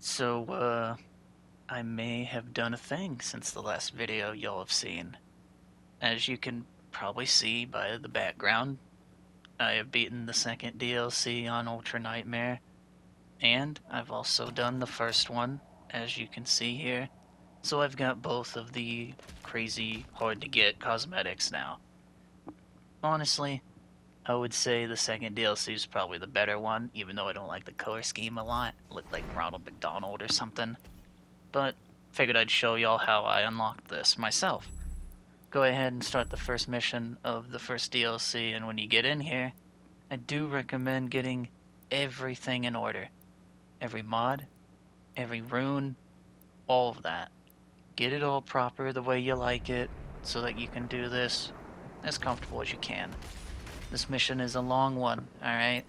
So, I may have done a thing since the last video y'all have seen. As you can probably see by the background, I have beaten the second DLC on Ultra Nightmare, and I've also done the first one, as you can see here. So I've got both of the crazy hard to get cosmetics now. Honestly, I would say the second DLC is probably the better one, even though I don't like the color scheme a lot. Look like Ronald McDonald or something. But figured I'd show y'all how I unlocked this myself. Go ahead and start the first mission of the first DLC, and when you get in here, I do recommend getting everything in order. Every mod, every rune, all of that. Get it all proper the way you like it, so that you can do this as comfortable as you can. This mission is a long one, alright?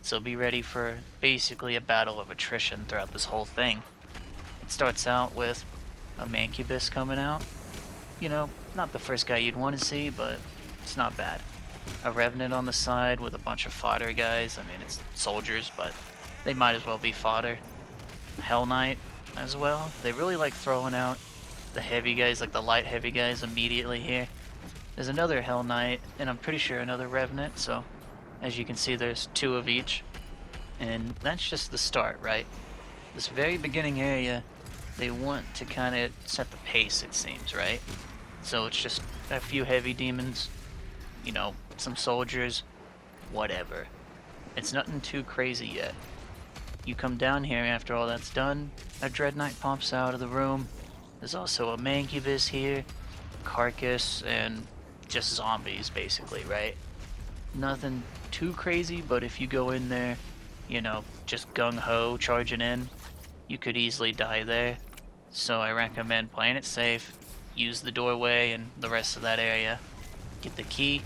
So be ready for basically a battle of attrition throughout this whole thing. It starts out with a Mancubus coming out. You know, not the first guy you'd want to see, but it's not bad. A Revenant on the side with a bunch of fodder guys. I mean, it's soldiers, but they might as well be fodder. Hell Knight as well. They really like throwing out the heavy guys, like the light heavy guys, immediately here. There's another Hell Knight, and I'm pretty sure another Revenant, so as you can see, there's two of each. And that's just the start, right? This very beginning area, they want to kind of set the pace, it seems, right? So it's just a few heavy demons, you know, some soldiers, whatever. It's nothing too crazy yet. You come down here after all that's done, a Dread Knight pops out of the room. There's also a Mancubus here, Carcass, and just zombies, basically, right? Nothing too crazy, but if you go in there, you know, just gung-ho charging in, you could easily die there. So I recommend playing it safe, use the doorway and the rest of that area, get the key.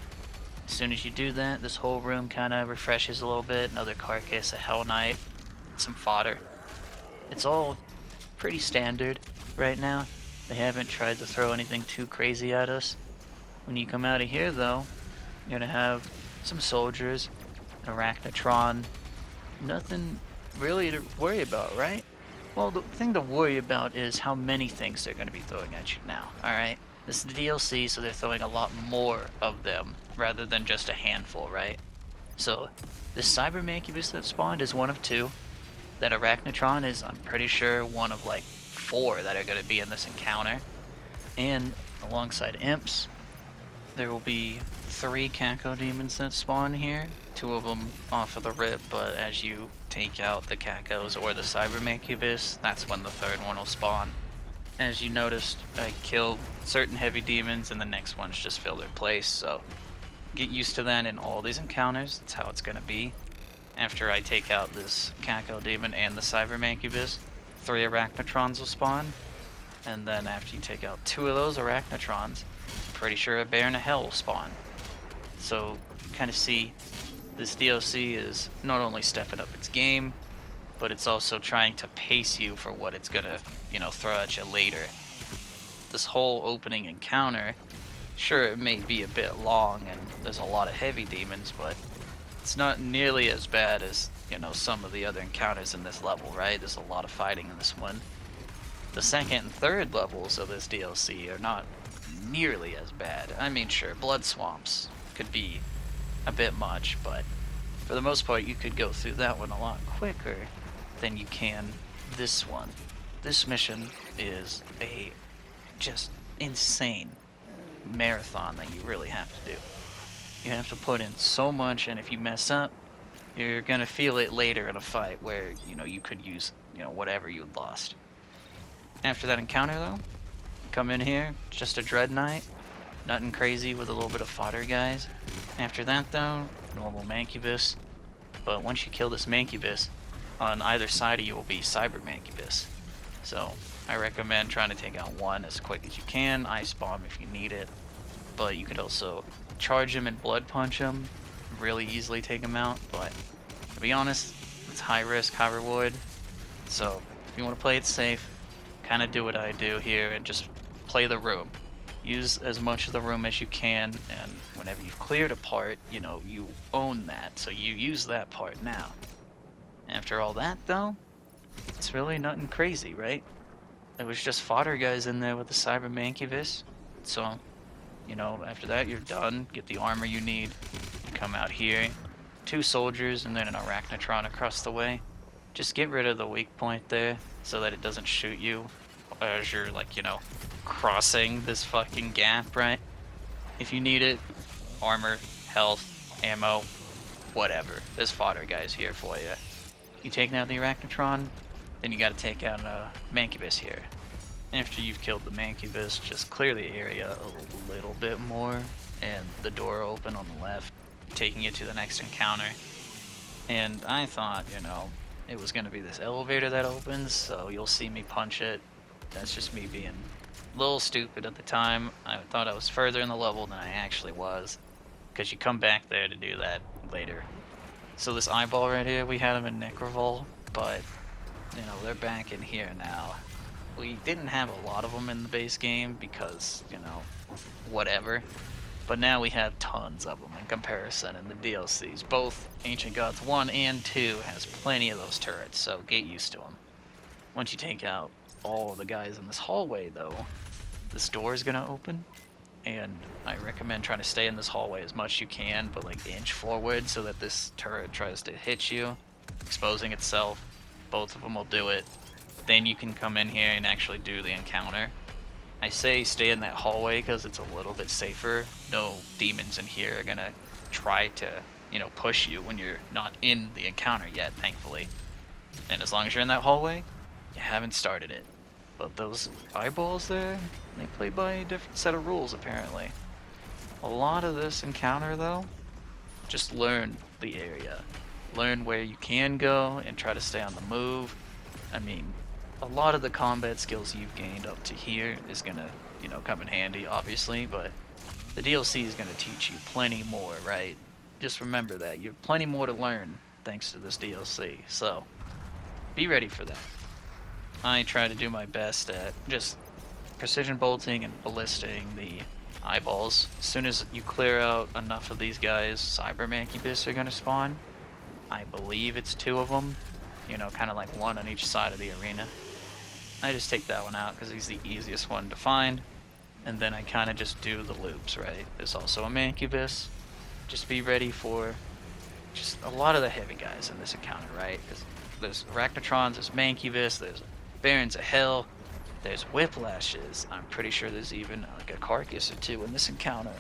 As soon as you do that, this whole room kind of refreshes a little bit. Another Carcass, a Hell Knight, some fodder. It's all pretty standard right now. They haven't tried to throw anything too crazy at us. When you come out of here, though, you're gonna have some soldiers, an Arachnotron. Nothing really to worry about, right? Well, the thing to worry about is how many things they're going to be throwing at you now, alright? This is the DLC, so they're throwing a lot more of them, rather than just a handful, right? So, this Cyber Mancubus that spawned is one of two. That Arachnotron is, I'm pretty sure, one of like 4 that are going to be in this encounter. And, alongside Imps, there will be 3 Cacodemons that spawn here. 2 of them off of the rip, but as you take out the Cacos or the Cyber Mancubus, that's when the 3rd one will spawn. As you noticed, I killed certain heavy demons and the next ones just fill their place, so get used to that in all these encounters. That's how it's gonna be. After I take out this Cacodemon and the Cyber Mancubus, 3 Arachnotrons will spawn, and then after you take out 2 of those Arachnotrons, pretty sure a Baron of Hell will spawn. So, kind of see this DLC is not only stepping up its game, but it's also trying to pace you for what it's gonna, you know, throw at you later. This whole opening encounter, sure, it may be a bit long and there's a lot of heavy demons, but it's not nearly as bad as, you know, some of the other encounters in this level, right? There's a lot of fighting in this one. The second and third levels of this DLC are not nearly as bad. I mean, sure, blood swamps could be a bit much, but for the most part, you could go through that one a lot quicker than you can this one. This mission is a just insane marathon that you really have to do. You have to put in so much, and if you mess up, you're gonna feel it later in a fight where, you know, you could use, you know, whatever you had lost. After that encounter, though, come in here, just a Dread Knight, nothing crazy with a little bit of fodder guys. After that, though, normal Mancubus. But once you kill this Mancubus, on either side of you will be Cyber Mancubus. So I recommend trying to take out one as quick as you can, Ice Bomb if you need it. But you could also charge him and Blood Punch him, really easily take him out. But to be honest, it's high risk, high reward. So if you want to play it safe, kind of do what I do here and just play the room. Use as much of the room as you can, and whenever you've cleared a part, you know, you own that, so you use that part now. After all that, though, It's really nothing crazy, right? There was just fodder guys in there with the cyber mancubus. So, you know, after that you're done. Get the armor you need. You come out here. 2 soldiers and then an arachnotron across the way. Just get rid of the weak point there so that it doesn't shoot you as you're, like, you know, crossing this fucking gap, right? If you need it, armor, health, ammo, whatever. There's fodder guys here for you. You take out the arachnotron, then you gotta take out a mancubus here. After you've killed the mancubus, just clear the area a little bit more, and the door open on the left, taking you to the next encounter. And I thought, you know, it was going to be this elevator that opens, so you'll see me punch it. That's just me being a little stupid at the time. I thought I was further in the level than I actually was, because you come back there to do that later. So this eyeball right here, we had them in Necrovol, but, you know, they're back in here now. We didn't have a lot of them in the base game because, you know, whatever. But now we have tons of them in comparison in the DLCs. Both Ancient Gods 1 and 2 has plenty of those turrets, so get used to them. Once you take out all of the guys in this hallway, though, this door is going to open. And I recommend trying to stay in this hallway as much as you can, but like inch forward so that this turret tries to hit you, exposing itself. Both of them will do it. Then you can come in here and actually do the encounter. I say stay in that hallway because it's a little bit safer. No demons in here are gonna try to, you know, push you when you're not in the encounter yet, thankfully. And as long as you're in that hallway, you haven't started it. But those eyeballs there, they play by a different set of rules, apparently. A lot of this encounter, though, just learn the area. Learn where you can go and try to stay on the move. I mean, a lot of the combat skills you've gained up to here is gonna, you know, come in handy, obviously, but the DLC is gonna teach you plenty more, right? Just remember that. You have plenty more to learn thanks to this DLC, so be ready for that. I try to do my best at just precision bolting and ballisting the eyeballs. As soon as you clear out enough of these guys, Cyber Mancubus are gonna spawn. I believe it's 2 of them, you know, kind of like 1 on each side of the arena. I just take that one out because he's the easiest one to find, and then I kind of just do the loops, right? There's also a Mancubus. Just be ready for just a lot of the heavy guys in this encounter, right? Because there's Arachnotrons, there's Mancubus, there's Barons of Hell, there's Whiplashes. I'm pretty sure there's even like a Carcass or 2 in this encounter.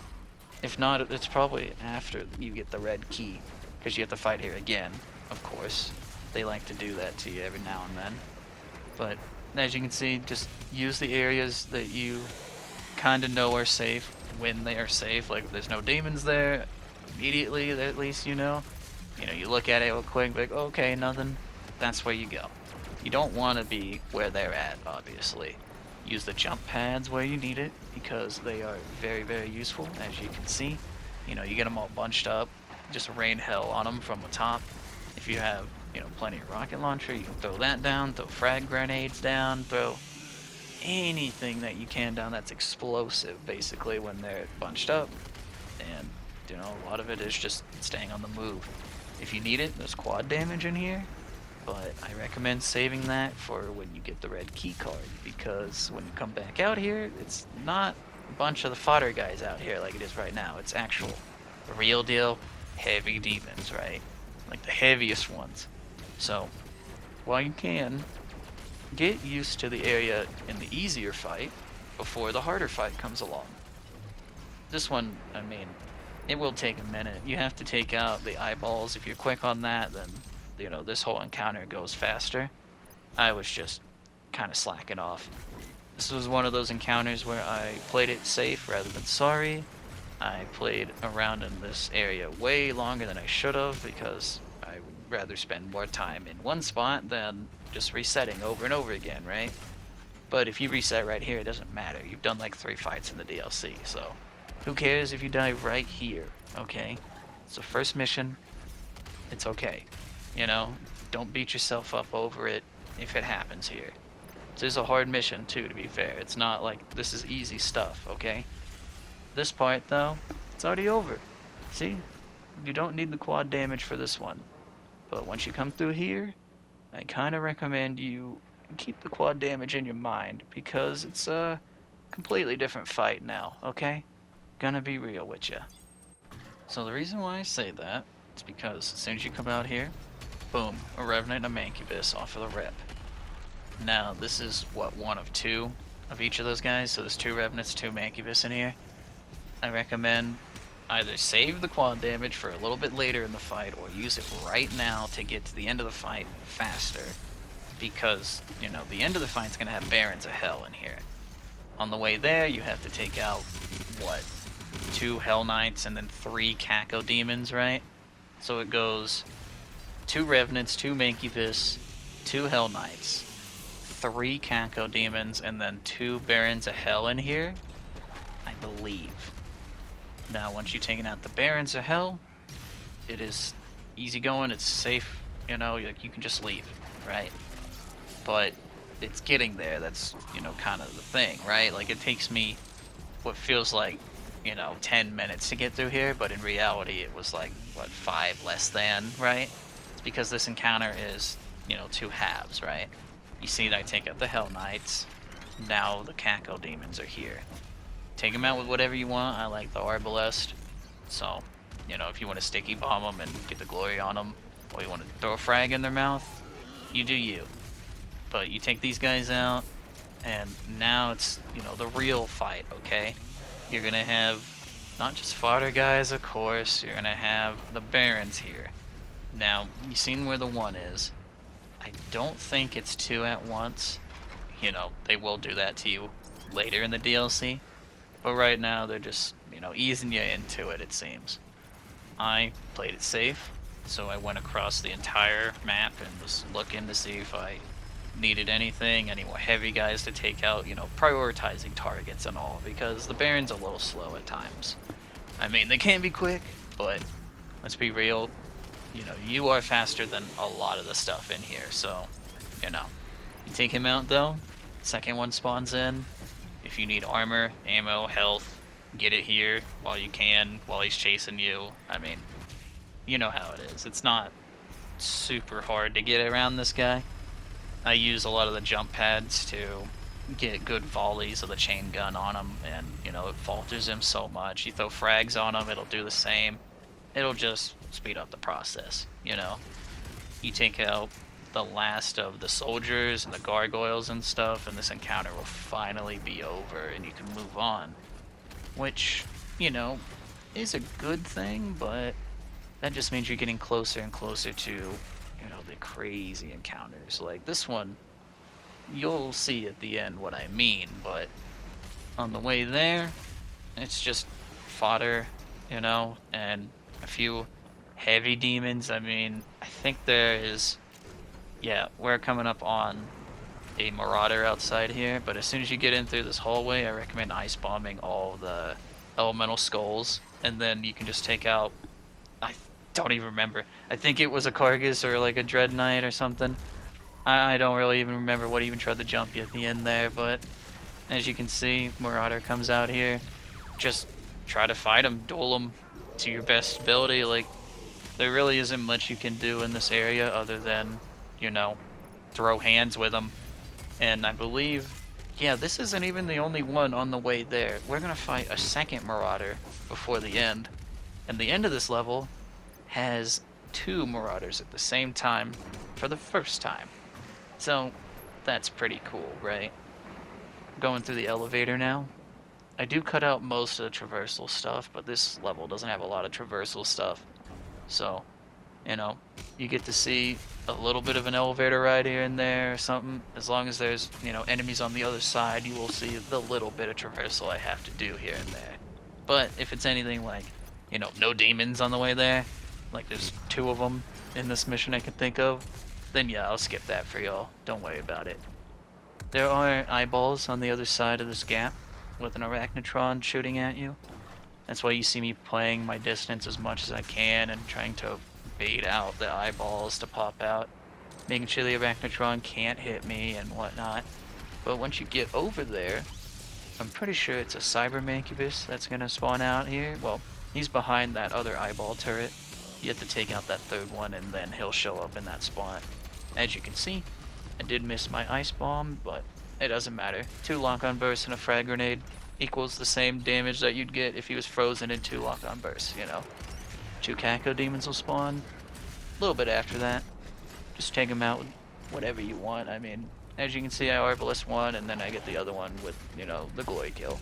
If not, it's probably after you get the red key, because you have to fight here again, of course. They like to do that to you every now and then. But as you can see, just use the areas that you kind of know are safe when they are safe. Like if there's no demons there, immediately at least you know. You know, you look at it real quick, like, okay, nothing. That's where you go. You don't want to be where they're at, obviously. Use the jump pads where you need it, because they are very, very useful, as you can see. You know, you get them all bunched up, just rain hell on them from the top. If you have, you know, plenty of rocket launcher, you can throw that down, throw frag grenades down, throw anything that you can down that's explosive, basically, when they're bunched up. And, you know, a lot of it is just staying on the move. If you need it, there's quad damage in here, but I recommend saving that for when you get the red key card, because when you come back out here, it's not a bunch of the fodder guys out here like it is right now. It's actual, real deal, heavy demons, right? Like the heaviest ones. So, while you can, get used to the area in the easier fight before the harder fight comes along. This one, I mean, it will take a minute. You have to take out the eyeballs. If you're quick on that, then, you know, this whole encounter goes faster. I was just kind of slacking off. This was one of those encounters where I played it safe rather than sorry. I played around in this area way longer than I should have, because I would rather spend more time in one spot than just resetting over and over again, right? But if you reset right here, it doesn't matter. You've done like 3 fights in the DLC, so who cares if you die right here, okay? It's the first mission. It's okay. You know, don't beat yourself up over it if it happens here. This is a hard mission too, to be fair. It's not like this is easy stuff, okay? This part, though, it's already over. See? You don't need the quad damage for this one. But once you come through here, I kind of recommend you keep the quad damage in your mind because it's a completely different fight now, okay? Gonna be real with you. So the reason why I say that is because as soon as you come out here, boom, a Revenant and a Mancubus off of the rip. Now, this is, what, one of two of each of those guys? So there's 2 Revenants, 2 Mancubus in here. I recommend either save the quad damage for a little bit later in the fight or use it right now to get to the end of the fight faster. Because, you know, the end of the fight's gonna have Barons of Hell in here. On the way there, you have to take out, what, 2 Hell Knights and then 3 Caco Demons, right? So it goes 2 Revenants, 2 Mancubus, 2 Hell Knights, 3 Caco Demons, and then 2 Barons of Hell in here, I believe. Now, once you've taken out the Barons of Hell, it is easy going, it's safe, you know, you can just leave, right? But it's getting there, that's, you know, kind of the thing, right? Like, it takes me what feels like, you know, 10 minutes to get through here, but in reality it was like, what, 5 less than, right? It's because this encounter is, you know, 2 halves, right? You see that I take out the Hell Knights, now the Caco Demons are here. Take them out with whatever you want. I like the Arbalest, so, you know, if you want to sticky bomb them and get the glory on them, or you want to throw a frag in their mouth, you do you. But you take these guys out, and now it's, you know, the real fight, okay? You're gonna have not just fodder guys, of course, you're gonna have the Barons here. Now, you've seen where the 1 is. I don't think it's 2 at once. You know, they will do that to you later in the DLC. But right now, they're just, you know, easing you into it, it seems. I played it safe, so I went across the entire map and was looking to see if I needed anything, any more heavy guys to take out, you know, prioritizing targets and all, because the Baron's a little slow at times. I mean, they can be quick, but let's be real, you know, you are faster than a lot of the stuff in here, so, you know. You take him out, though, second one spawns in. If you need armor, ammo, health, get it here while you can, while he's chasing you. I mean, you know how it is. It's not super hard to get around this guy. I use a lot of the jump pads to get good volleys of the chain gun on him, and, you know, it falters him so much. You throw frags on him, it'll do the same. It'll just speed up the process, you know. You take out the last of the soldiers and the gargoyles and stuff, and this encounter will finally be over and you can move on. Which, you know, is a good thing, but that just means you're getting closer and closer to, you know, the crazy encounters. Like this one, you'll see at the end what I mean, but on the way there, it's just fodder, you know, and a few heavy demons. I mean, I think there is, yeah, we're coming up on a Marauder outside here, but as soon as you get in through this hallway, I recommend ice bombing all the elemental skulls, and then you can just take out, I don't even remember, I think it was a Kargus or like a Dread Knight or something. I don't really even remember what even tried to jump you at the end there, but as you can see, Marauder comes out here. Just try to fight him, duel him to your best ability. Like, there really isn't much you can do in this area other than, you know, throw hands with him. And I believe, yeah, this isn't even the only one on the way there. We're gonna fight a second Marauder before the end. And the end of this level has 2 Marauders at the same time for the first time. So, that's pretty cool, right? Going through the elevator now. I do cut out most of the traversal stuff, but this level doesn't have a lot of traversal stuff. So, you know, you get to see a little bit of an elevator ride here and there or something. As long as there's, you know, enemies on the other side, you will see the little bit of traversal I have to do here and there. But if it's anything like, you know, no demons on the way there, like there's 2 of them in this mission I can think of, then yeah, I'll skip that for y'all. Don't worry about it. There are eyeballs on the other side of this gap with an Arachnotron shooting at you. That's why you see me playing my distance as much as I can and trying to bait out the eyeballs to pop out, making sure the Arachnotron can't hit me and whatnot. But once you get over there, I'm pretty sure it's a Cyber Mancubus that's gonna spawn out here. Well, he's behind that other eyeball turret. You have to take out that 3rd one and then he'll show up in that spot. As you can see, I did miss my ice bomb, but it doesn't matter. 2 lock-on bursts and a frag grenade equals the same damage that you'd get if he was frozen in 2 lock-on bursts, you know. 2 Caco demons will spawn a little bit after that. Just take them out with whatever you want. I mean, as you can see, I Arbalest one, and then I get the other one with, you know, the glory kill.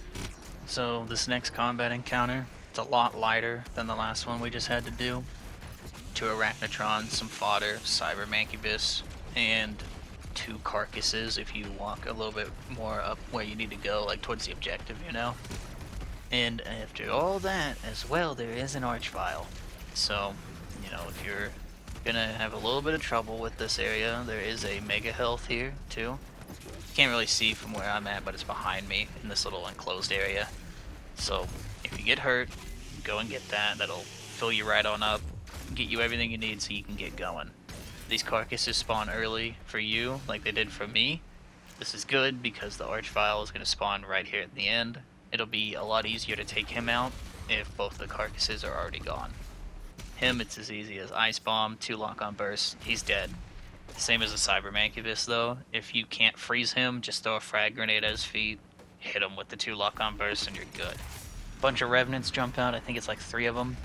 So this next combat encounter, it's a lot lighter than the last one we just had to do. 2 Arachnotrons, some fodder, Cyber Mancubus, and 2 carcasses if you walk a little bit more up where you need to go, like towards the objective, you know? And after all that, as well, there is an Archvile. So, you know, if you're gonna have a little bit of trouble with this area, there is a Mega Health here, too. You can't really see from where I'm at, but it's behind me in this little enclosed area. So, if you get hurt, go and get that. That'll fill you right on up, get you everything you need so you can get going. These carcasses spawn early for you, like they did for me. This is good because the Archvile is going to spawn right here at the end. It'll be a lot easier to take him out if both the carcasses are already gone. Him, it's as easy as Ice Bomb, 2 lock-on bursts, he's dead. Same as the Cyber Mancubus though, if you can't freeze him, just throw a frag grenade at his feet, hit him with the 2 lock-on bursts and you're good. Bunch of Revenants jump out, I think it's like 3 of them.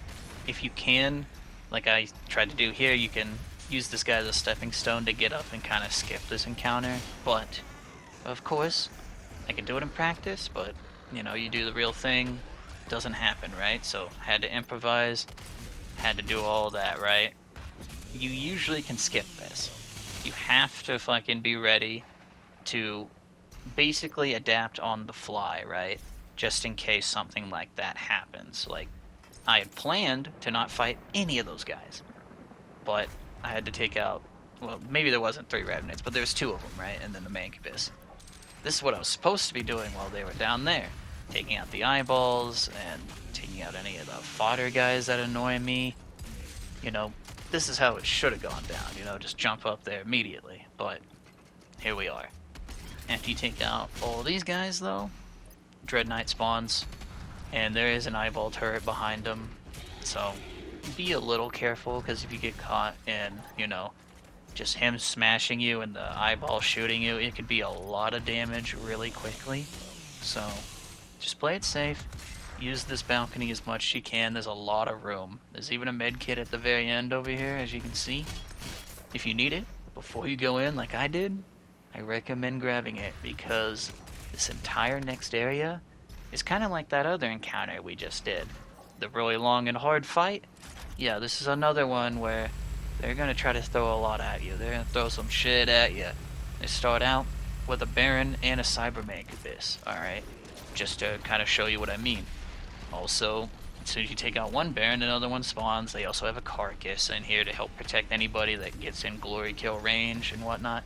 If you can, like I tried to do here, you can use this guy as a stepping stone to get up and kind of skip this encounter, but of course, I can do it in practice, but you know, you do the real thing, doesn't happen, right? So, had to improvise, had to do all that, right? You usually can skip this. You have to fucking be ready to basically adapt on the fly, right? Just in case something like that happens. Like, I had planned to not fight any of those guys, but I had to take out, well, maybe there wasn't 3 Revenants, but there's 2 of them, right? And then the Mancubus. This is what I was supposed to be doing while they were down there. Taking out the eyeballs and taking out any of the fodder guys that annoy me. You know, this is how it should have gone down, you know, just jump up there immediately. But here we are. After you take out all these guys, though, Dread Knight spawns, and there is an eyeball turret behind him. So be a little careful, because if you get caught in, you know, just him smashing you and the eyeball shooting you, it could be a lot of damage really quickly. So just play it safe. Use this balcony as much as you can. There's a lot of room. There's even a med kit at the very end over here, as you can see. If you need it, before you go in like I did, I recommend grabbing it, because this entire next area is kind of like that other encounter we just did. The really long and hard fight. Yeah, this is another one where they're going to try to throw a lot at you. They're going to throw some shit at you. They start out with a Baron and a Cyber Mancubus, alright? Just to kind of show you what I mean. Also, as soon as you take out one Baron, another one spawns. They also have a Carcass in here to help protect anybody that gets in glory kill range and whatnot.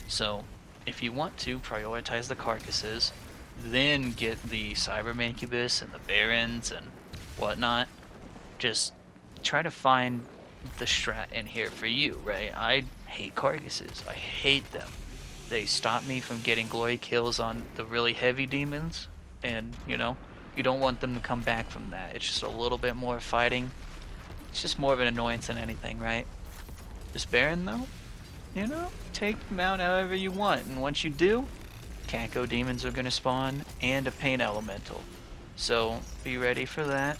So, if you want to, prioritize the Carcasses, then get the Cyber Mancubus and the Barons and whatnot. Just try to find the strat in here for you, right? I hate Carcasses. I hate them. They stop me from getting glory kills on the really heavy demons, and, you know, you don't want them to come back from that. It's just a little bit more fighting. It's just more of an annoyance than anything, right? This Baron, though, you know, take them out however you want, and once you do, Caco demons are gonna spawn, and a Pain Elemental. So, be ready for that.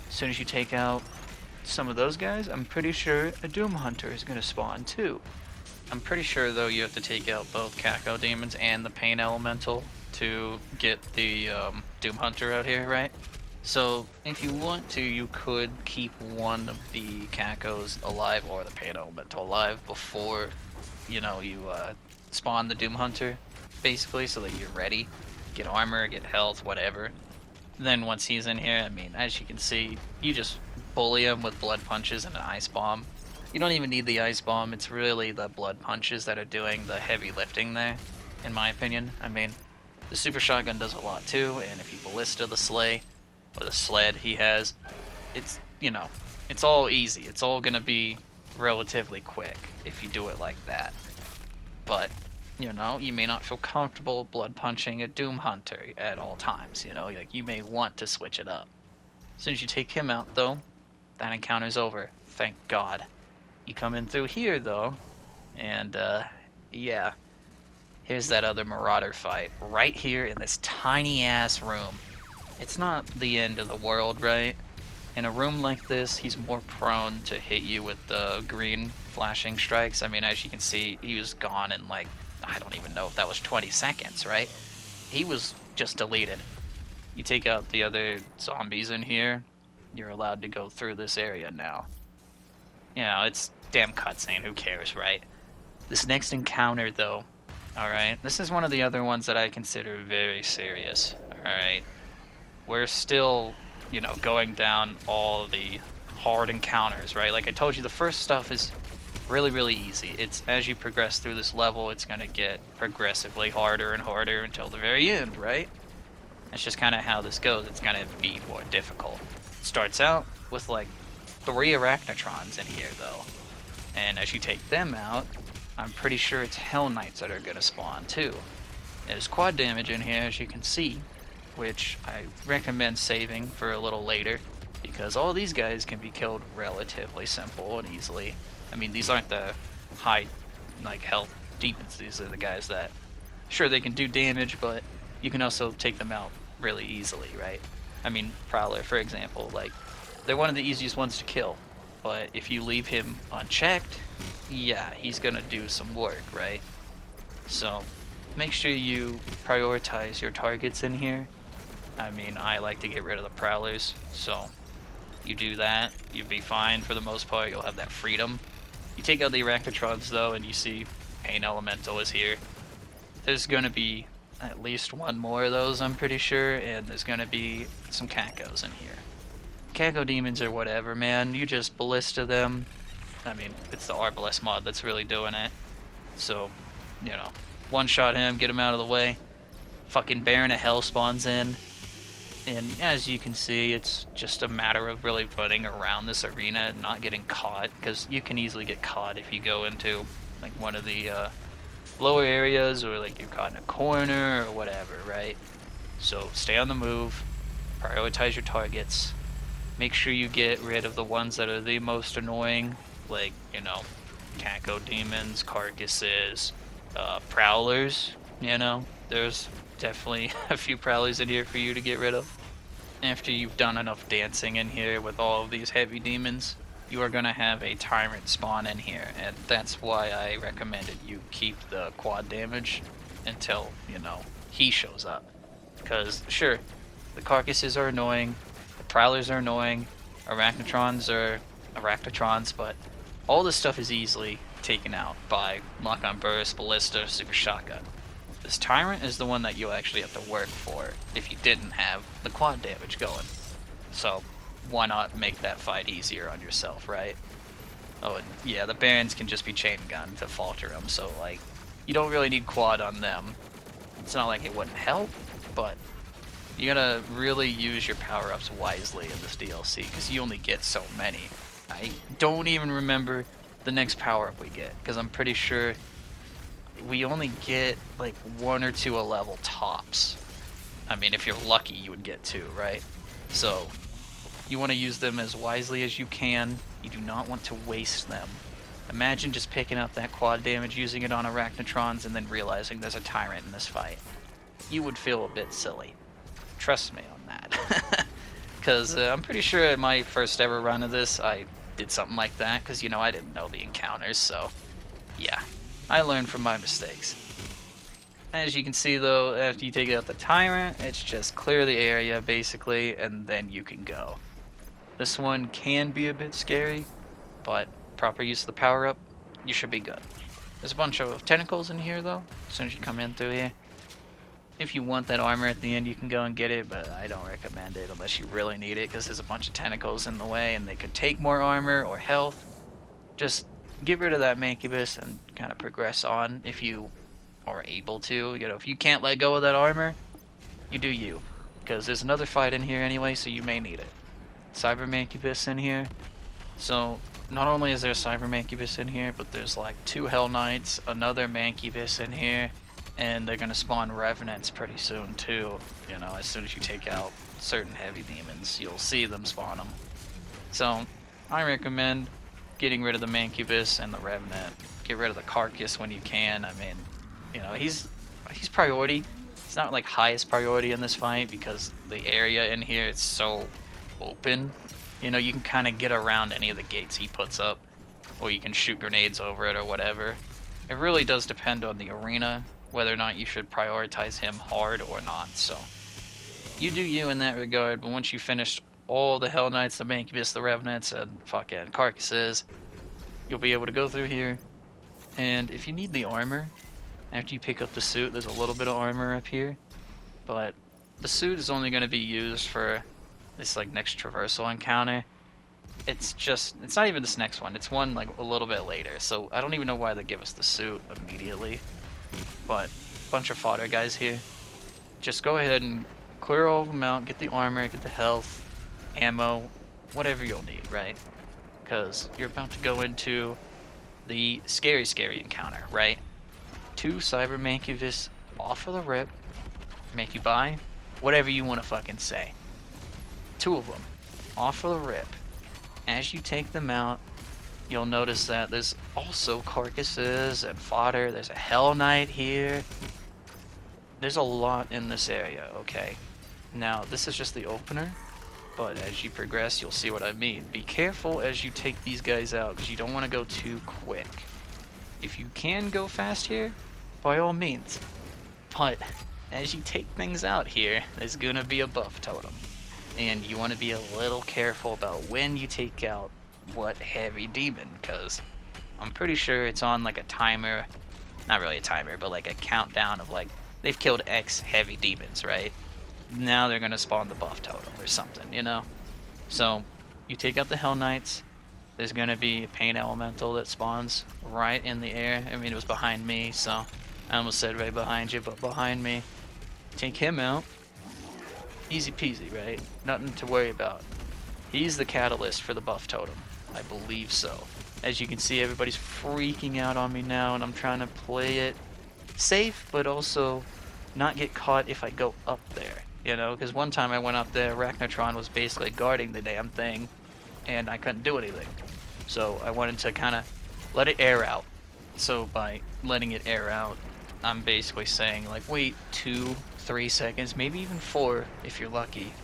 As soon as you take out some of those guys, I'm pretty sure a Doom Hunter is gonna spawn too. I'm pretty sure though you have to take out both Caco demons and the Pain Elemental to get the Doom Hunter out here, right? So if you want to, you could keep one of the Cacos alive or the Pain Elemental alive before, you know, you spawn the Doom Hunter, basically, so that you're ready. Get armor, get health, whatever. Then once he's in here, I mean, as you can see, you just bully him with blood punches and an ice bomb. You don't even need the ice bomb, it's really the blood punches that are doing the heavy lifting there, in my opinion. I mean, the super shotgun does a lot too, and if you ballista the sleigh, or the sled he has, it's, you know, it's all easy. It's all gonna be relatively quick if you do it like that. But, you know, you may not feel comfortable blood punching a Doom Hunter at all times, you know, like you may want to switch it up. As soon as you take him out though, that encounter's over. Thank God. You come in through here though, And, yeah. Here's that other Marauder fight. Right here in this tiny-ass room. It's not the end of the world, right? In a room like this, he's more prone to hit you with the green flashing strikes. I mean, as you can see, he was gone in like, I don't even know if that was 20 seconds, right? He was just deleted. You take out the other zombies in here, you're allowed to go through this area now. You know, it's damn cutscene, who cares, right? This next encounter, though, alright, this is one of the other ones that I consider very serious, alright? We're still, you know, going down all the hard encounters, right? Like I told you, the first stuff is really, really easy. It's as you progress through this level, it's gonna get progressively harder and harder until the very end, right? That's just kind of how this goes. It's gonna be more difficult. It starts out with like 3 arachnotrons in here, though. And as you take them out, I'm pretty sure it's Hell Knights that are gonna spawn, too. There's quad damage in here, as you can see, which I recommend saving for a little later, because all these guys can be killed relatively simple and easily. I mean, these aren't the high, like, health demons. These are the guys that, sure, they can do damage, but you can also take them out really easily, right? I mean, Prowler, for example, like, they're one of the easiest ones to kill, but if you leave him unchecked, yeah, he's gonna do some work, right? So, make sure you prioritize your targets in here. I mean, I like to get rid of the Prowlers, so you do that, you'll be fine for the most part, you'll have that freedom. You take out the Arachnotrons, though, and you see Pain Elemental is here. There's gonna be at least one more of those, I'm pretty sure, and there's gonna be some Cacos in here. Caco demons or whatever, man, you just ballista them. I mean, it's the Arbalest mod that's really doing it. So, you know, one-shot him, get him out of the way. Fucking Baron of Hell spawns in. And as you can see, it's just a matter of really running around this arena and not getting caught, because you can easily get caught if you go into like one of the lower areas, or like you're caught in a corner or whatever, right? So stay on the move, prioritize your targets, make sure you get rid of the ones that are the most annoying, like, you know, Caco demons, carcasses, prowlers, you know, there's definitely a few prowlers in here for you to get rid of. After you've done enough dancing in here with all of these heavy demons, you are going to have a tyrant spawn in here, and that's why I recommended you keep the quad damage until, you know, he shows up. Because, sure, the carcasses are annoying, the prowlers are annoying, arachnotrons are arachnotrons, but all this stuff is easily taken out by lock-on burst, ballista, super shotgun. This tyrant is the one that you'll actually have to work for if you didn't have the quad damage going. So why not make that fight easier on yourself, right? Oh, and yeah, the barons can just be chain gun to falter them, so like, you don't really need quad on them. It's not like it wouldn't help, but you gotta really use your power-ups wisely in this DLC, because you only get so many. I don't even remember the next power-up we get, because I'm pretty sure we only get like 1 or 2 a level tops. I mean, if you're lucky, you would get 2, right? So you want to use them as wisely as you can. You do not want to waste them. Imagine just picking up that quad damage, using it on arachnotrons, and then realizing there's a tyrant in this fight. You would feel a bit silly. Trust me on that. Because I'm pretty sure at my first ever run of this, I did something like that, because, you know, I didn't know the encounters, so yeah. I learned from my mistakes. As you can see, though, after you take out the tyrant, it's just clear the area, basically, and then you can go. This one can be a bit scary, but proper use of the power-up, you should be good. There's a bunch of tentacles in here, though, as soon as you come in through here. If you want that armor at the end, you can go and get it, but I don't recommend it unless you really need it, because there's a bunch of tentacles in the way, and they could take more armor or health. Just get rid of that Mancubus and kind of progress on if you are able to. You know, if you can't let go of that armor, you do you. Because there's another fight in here anyway, so you may need it. Cyber Mancubus in here. So, not only is there a Cyber Mancubus in here, but there's like 2 Hell Knights, another Mancubus in here, and they're gonna spawn Revenants pretty soon too. You know, as soon as you take out certain heavy demons, you'll see them spawn them. So, I recommend getting rid of the Mancubus and the Revenant, get rid of the carcass when you can. I mean, you know, he's priority. It's not like highest priority in this fight because the area in here is so open. You know, you can kind of get around any of the gates he puts up, or you can shoot grenades over it or whatever. It really does depend on the arena, whether or not you should prioritize him hard or not. So you do you in that regard, but once you finish all the Hell Knights, the Mancubus, the Revenants, and fucking Carcasses, you'll be able to go through here. And if you need the armor, after you pick up the suit, there's a little bit of armor up here, but the suit is only going to be used for this like next traversal encounter. It's not even this next one, it's one like a little bit later, so I don't even know why they give us the suit immediately. But a bunch of fodder guys here. Just go ahead and clear all of them out, get the armor, get the health, ammo, whatever you'll need, right? Because you're about to go into the scary encounter, right? 2 Cyber Mancubus off of the rip, make you buy whatever you want to fucking say. 2 of them off of the rip. As you take them out, you'll notice that there's also carcasses and fodder. There's a Hell Knight here. There's a lot in this area, okay? Now, this is just the opener, but as you progress, you'll see what I mean. Be careful as you take these guys out, because you don't want to go too quick. If you can go fast here, by all means. But as you take things out here, there's going to be a buff totem. And you want to be a little careful about when you take out what heavy demon, because I'm pretty sure it's on like a timer, not really a timer, but like a countdown of like, they've killed X heavy demons, right? Now they're going to spawn the buff totem or something, you know? So, you take out the Hell Knights, there's going to be a Pain Elemental that spawns right in the air. I mean, it was behind me, so I almost said right behind you, but behind me. Take him out. Easy peasy, right? Nothing to worry about. He's the catalyst for the buff totem. I believe so. As you can see, everybody's freaking out on me now, and I'm trying to play it safe, but also not get caught if I go up there. You know, because one time I went up there, Arachnotron was basically guarding the damn thing, and I couldn't do anything. So I wanted to kind of let it air out. So by letting it air out, I'm basically saying, like, wait 2-3 seconds, maybe even 4 if you're lucky,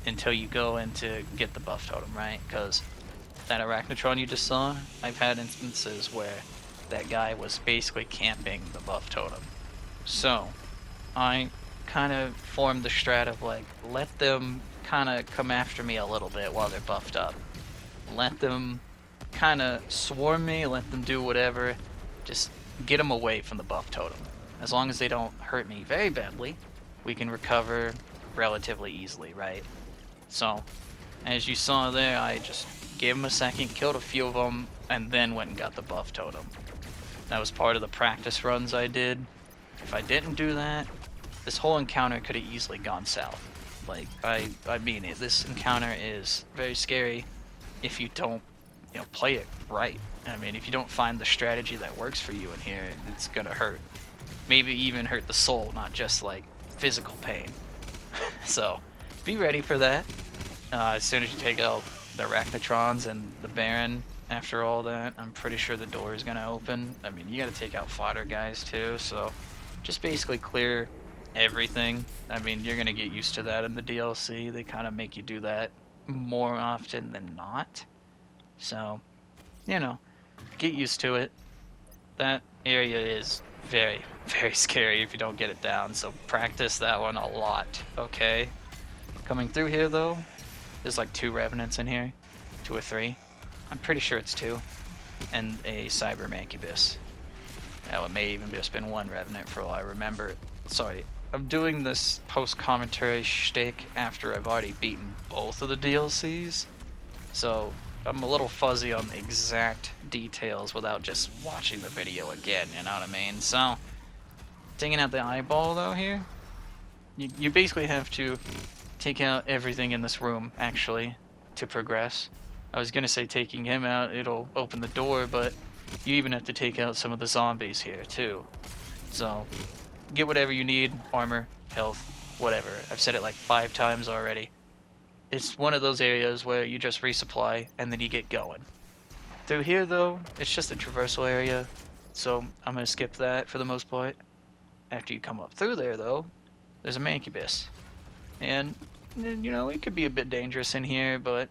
until you go in to get the buff totem, right? Because that Arachnotron you just saw, I've had instances where that guy was basically camping the buff totem. So I kind of formed the strat of like, let them kind of come after me a little bit while they're buffed up. Let them kind of swarm me, let them do whatever, just get them away from the buff totem. As long as they don't hurt me very badly, we can recover relatively easily, right? So, as you saw there, I just gave them a second, killed a few of them, and then went and got the buff totem. That was part of the practice runs I did. If I didn't do that, this whole encounter could have easily gone south. Like, I mean it. This encounter is very scary if you don't, you know, play it right. I mean, if you don't find the strategy that works for you in here, it's gonna hurt. Maybe even hurt the soul, not just like physical pain. So, be ready for that. As soon as you take out the Arachnotrons and the Baron, after all that, I'm pretty sure the door is gonna open. I mean, you gotta take out fodder guys too, so just basically clear everything. I mean, you're gonna get used to that in the DLC. They kind of make you do that more often than not. So, you know, get used to it. That area is very, very scary if you don't get it down, so practice that one a lot, okay? Coming through here, though, there's like 2 Revenants in here. 2 or 3. I'm pretty sure it's 2. And a Cyber Mancubus. Now, it may even just been 1 Revenant for all I remember. Sorry, I'm doing this post-commentary shtick after I've already beaten both of the DLCs. So, I'm a little fuzzy on the exact details without just watching the video again, you know what I mean? So, taking out the eyeball, though, here, you basically have to take out everything in this room, actually, to progress. I was gonna say taking him out, it'll open the door, but you even have to take out some of the zombies here, too. So, get whatever you need, armor, health, whatever. I've said it like 5 times already. It's one of those areas where you just resupply, and then you get going. Through here, though, it's just a traversal area. so I'm going to skip that for the most part. After you come up through there, though, there's a Mancubus. And, you know, it could be a bit dangerous in here, but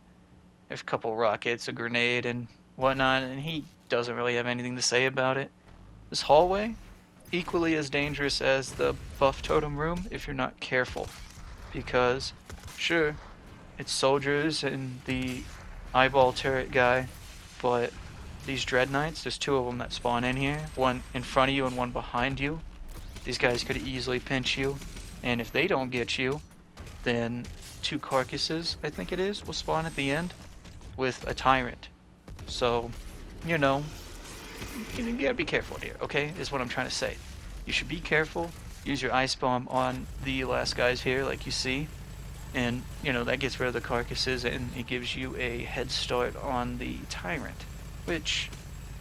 there's a couple rockets, a grenade, and whatnot, and he doesn't really have anything to say about it. This hallway, equally as dangerous as the buff totem room if you're not careful. Because, sure, it's soldiers and the eyeball turret guy, but these Dread Knights, there's two of them that spawn in here, one in front of you and one behind you. These guys could easily pinch you, and if they don't get you, then two carcasses, I think it is, will spawn at the end with a tyrant. So, you know, you gotta be careful here, okay, is what I'm trying to say. You should be careful, use your ice bomb on the last guys here, like you see, and, you know, that gets rid of the carcasses and it gives you a head start on the tyrant, which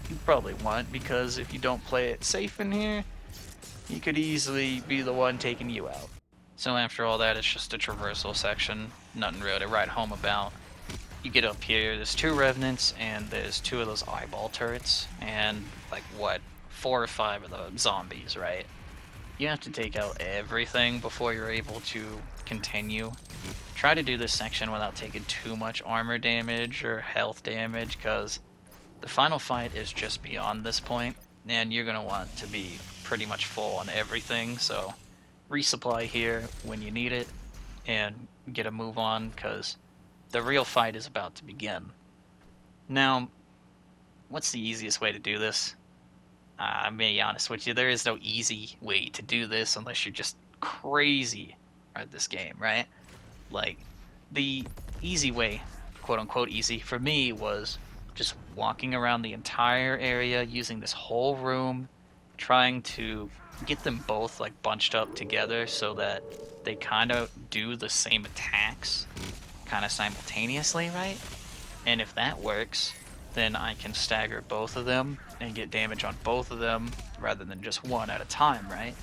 you probably want, because if you don't play it safe in here, you could easily be the one taking you out. So after all that, it's just a traversal section, nothing really to write home about. You get up here, there's two revenants, and there's two of those eyeball turrets, and like what, 4 or 5 of the zombies, right? You have to take out everything before you're able to continue. Try to do this section without taking too much armor damage or health damage, because the final fight is just beyond this point, and you're going to want to be pretty much full on everything, so resupply here when you need it, and get a move on, because the real fight is about to begin. Now, what's the easiest way to do this? I'm being honest with you, there is no easy way to do this unless you're just crazy at this game, right? Like, the easy way, quote-unquote easy, for me was just walking around the entire area, using this whole room, trying to get them both like bunched up together so that they kind of do the same attacks kind of simultaneously, right? And if that works, then I can stagger both of them and get damage on both of them rather than just one at a time, right?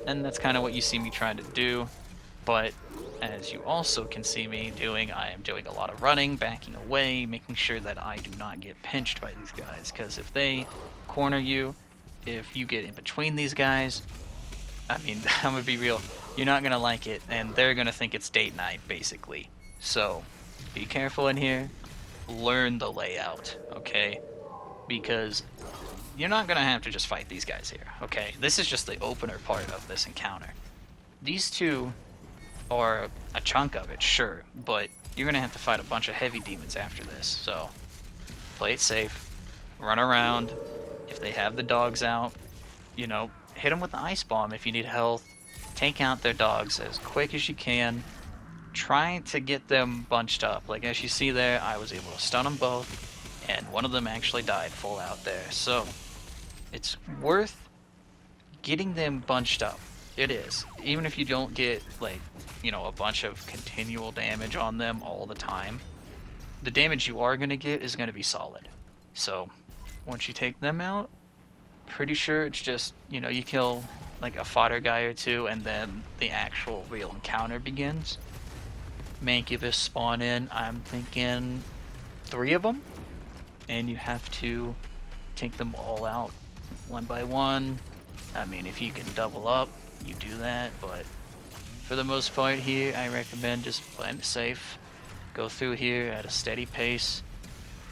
And that's kind of what you see me trying to do, but as you also can see me doing, I am doing a lot of running, backing away, making sure that I do not get pinched by these guys, because if they corner you, if you get in between these guys, I mean, I'm gonna be real, you're not gonna like it, and they're gonna think it's date night, basically. So, be careful in here, learn the layout, okay? Because you're not gonna have to just fight these guys here, okay? This is just the opener part of this encounter. These two are a chunk of it, sure, but you're gonna have to fight a bunch of heavy demons after this, so play it safe, run around. If they have the dogs out, you know, hit them with the ice bomb if you need health. Take out their dogs as quick as you can. Try to get them bunched up. Like as you see there, I was able to stun them both, and one of them actually died full out there. So it's worth getting them bunched up. It is. Even if you don't get, like, you know, a bunch of continual damage on them all the time, the damage you are going to get is going to be solid. So once you take them out, pretty sure it's just, you know, you kill like a fodder guy or two, and then the actual real encounter begins. Mancubus spawn in, I'm thinking 3 of them, and you have to take them all out one by one. I mean, if you can double up, you do that, but for the most part here, I recommend just playing it safe. Go through here at a steady pace.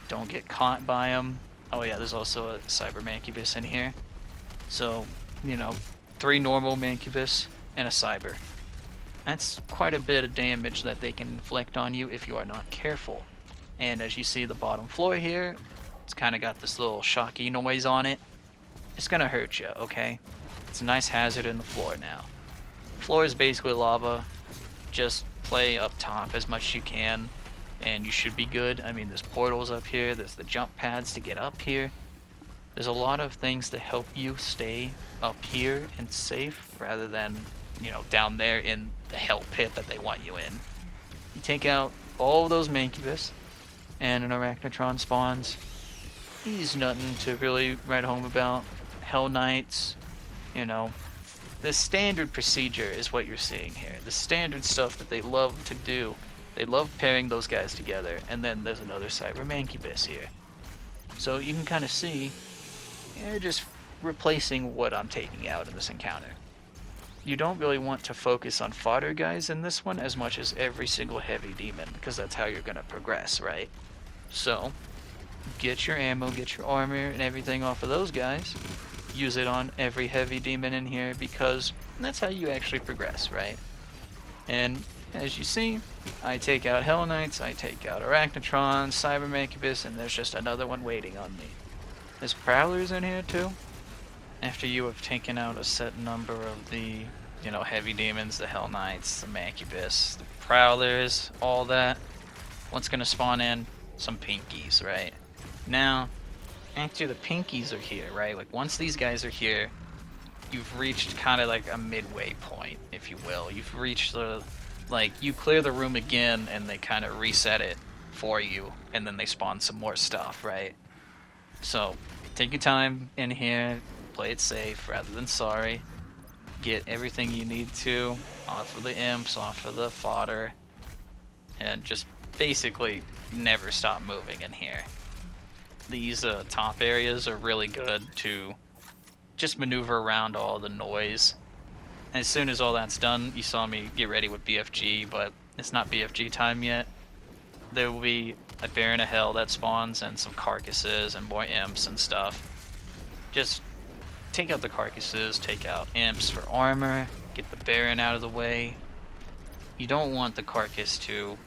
Don't get caught by them. Oh yeah, there's also a Cyber Mancubus in here. So, you know, 3 normal Mancubus and a Cyber. That's quite a bit of damage that they can inflict on you if you are not careful. And as you see the bottom floor here, it's kind of got this little shocky noise on it. It's gonna hurt you, okay? It's a nice hazard in the floor now. Floor is basically lava. Just play up top as much as you can, and you should be good. I mean, there's portals up here, there's the jump pads to get up here. There's a lot of things to help you stay up here and safe, rather than, you know, down there in the hell pit that they want you in. You take out all of those Mancubus, and an Arachnotron spawns. He's nothing to really write home about. Hell Knights, you know, the standard procedure is what you're seeing here. The standard stuff that they love to do. They love pairing those guys together, and then there's another Cyber Mancubus here. So you can kind of see, you're just replacing what I'm taking out in this encounter. You don't really want to focus on fodder guys in this one as much as every single heavy demon, because that's how you're going to progress, right? So, get your ammo, get your armor, and everything off of those guys. Use it on every heavy demon in here, because that's how you actually progress, right? And as you see, I take out Hell Knights, I take out Arachnotrons, Cyber Mancubus, and there's just another one waiting on me. There's Prowlers in here too. After you have taken out a set number of the, heavy demons, the Hell Knights, the Mancubus, the Prowlers, all that, what's gonna spawn in? Some Pinkies, right? Now, after the Pinkies are here, right? Like, once these guys are here, you've reached kind of like a midway point, if you will. You've reached the, you clear the room again, and they kind of reset it for you, and then they spawn some more stuff, right? So, take your time in here, play it safe rather than sorry. Get everything you need to off of the imps, off of the fodder, and just basically never stop moving in here. These top areas are really good to just maneuver around all the noise. And as soon as all that's done, you saw me get ready with BFG, but it's not BFG time yet. There will be a Baron of Hell that spawns and some carcasses and more imps and stuff. Just take out the carcasses, take out imps for armor, get the Baron out of the way. You don't want the carcass to,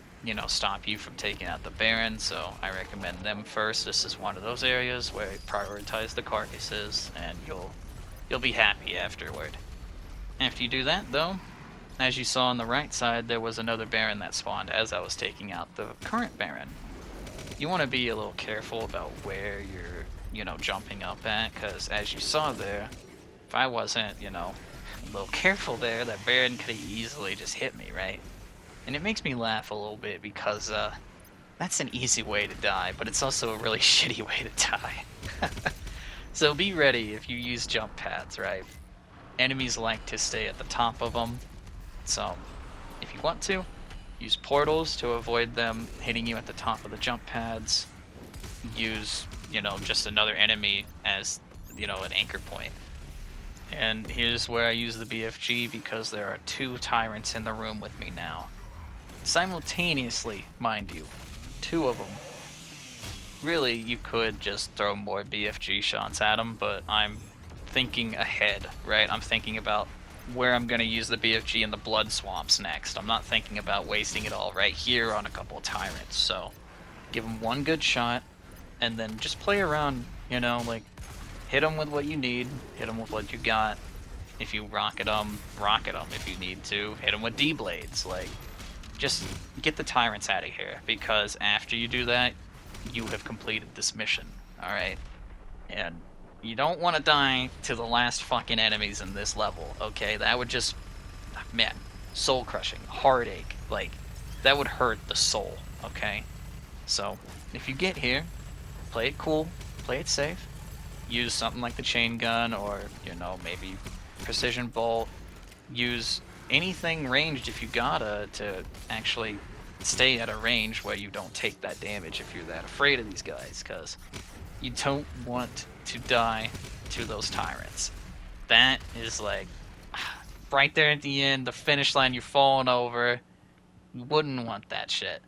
stop you from taking out the Baron, so I recommend them first. This is one of those areas where I prioritize the carcasses, and you'll be happy afterward. After you do that, though, as you saw on the right side, there was another Baron that spawned as I was taking out the current Baron. You want to be a little careful about where you're, jumping up at, because as you saw there, if I wasn't, a little careful there, that Baron could have easily just hit me, right? And it makes me laugh a little bit because that's an easy way to die, but it's also a really shitty way to die. So be ready if you use jump pads, right? Enemies like to stay at the top of them, so if you want to, use portals to avoid them hitting you at the top of the jump pads. Use, just another enemy as, an anchor point. And here's where I use the BFG, because there are 2 tyrants in the room with me now. Simultaneously, mind you, 2 of them. Really, you could just throw more BFG shots at them, but I'm thinking ahead, right? I'm thinking about where I'm going to use the BFG in the blood swamps next. I'm not thinking about wasting it all right here on a couple of tyrants. So give them one good shot, and then just play around, hit them with what you need, hit them with what you got. If you rocket them if you need to. Hit them with D-blades. Just get the tyrants out of here, because after you do that, you have completed this mission, alright? And you don't want to die to the last fucking enemies in this level, okay? That would just, man, soul-crushing, heartache, that would hurt the soul, okay? So, if you get here, play it cool, play it safe, use something like the chain gun, or, maybe precision bolt, use anything ranged if you gotta, to actually stay at a range where you don't take that damage if you're that afraid of these guys, because you don't want to die to those tyrants. That is right there at the end, the finish line, you're falling over. You wouldn't want that shit.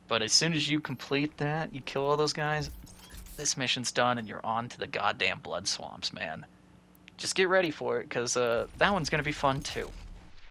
But as soon as you complete that, you kill all those guys, this mission's done and you're on to the goddamn blood swamps, man. Just get ready for it, because that one's gonna be fun too.